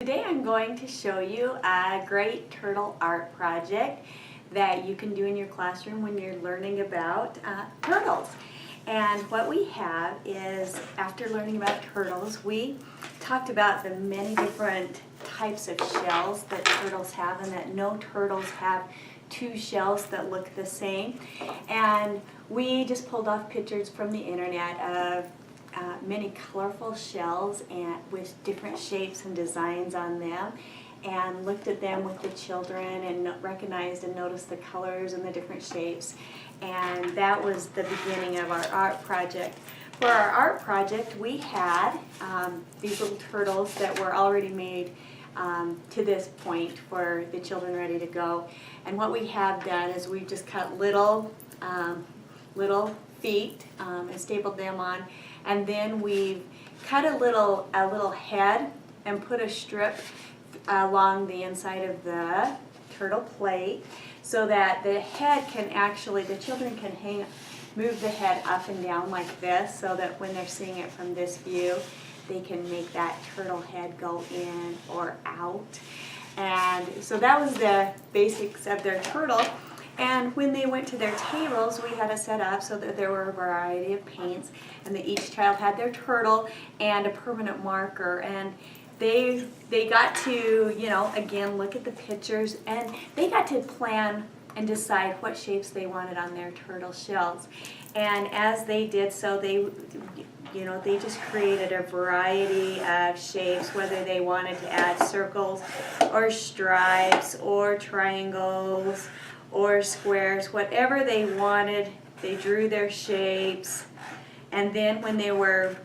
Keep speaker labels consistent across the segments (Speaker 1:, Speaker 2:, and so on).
Speaker 1: Today I'm going to show you a great turtle art project that you can do in your classroom when you're learning about turtles. And what we have is, after learning about turtles, we talked about the many different types of shells that turtles have, and that no turtles have two shells that look the same. And we just pulled off pictures from the internet of many colorful shells and with different shapes and designs on them, and looked at them with the children and recognized and noticed the colors and the different shapes. And that was the beginning of our art project. For our art project, we had these little turtles that were already made to this point for the children ready to go. And what we have done is we've just cut little feet and stapled them on, and then we've cut a little head and put a strip along the inside of the turtle plate, so that the head can actually, the children can move the head up and down like this, so that when they're seeing it from this view, they can make that turtle head go in or out. And so that was the basics of their turtle. And when they went to their tables, we had it set up so that there were a variety of paints, and that each child had their turtle and a permanent marker. And they got to, again, look at the pictures, and they got to plan and decide what shapes they wanted on their turtle shells. And as they did so, they just created a variety of shapes, whether they wanted to add circles or stripes or triangles or squares, whatever they wanted. They drew their shapes, and then when they were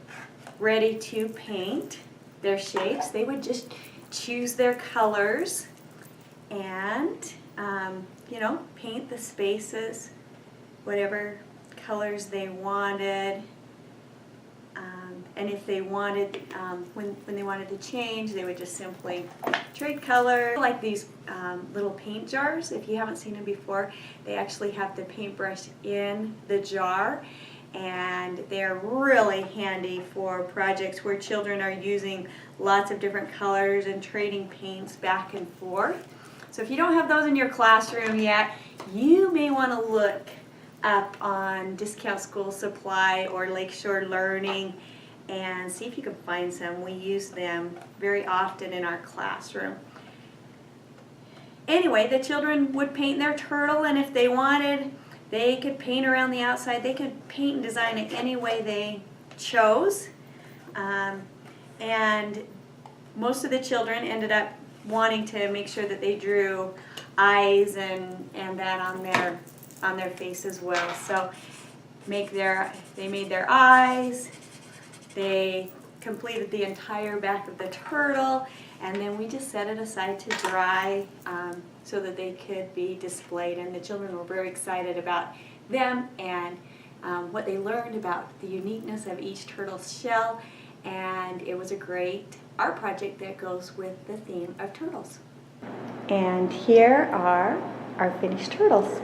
Speaker 1: ready to paint their shapes, they would just choose their colors and paint the spaces whatever colors they wanted. And if they wanted, when they wanted to change, they would just simply trade color. Like these little paint jars, if you haven't seen them before, they actually have the paintbrush in the jar, and they're really handy for projects where children are using lots of different colors and trading paints back and forth. So if you don't have those in your classroom yet, you may want to look up on Discount School Supply or Lakeshore Learning and see if you can find some. We use them very often in our classroom. Anyway, the children would paint their turtle, and if they wanted, they could paint around the outside. They could paint and design it any way they chose. And most of the children ended up wanting to make sure that they drew eyes and that on their face as well. So they made their eyes. They completed the entire back of the turtle, and then we just set it aside to dry so that they could be displayed. And the children were very excited about them and what they learned about the uniqueness of each turtle's shell, and it was a great art project that goes with the theme of turtles. And here are our finished turtles.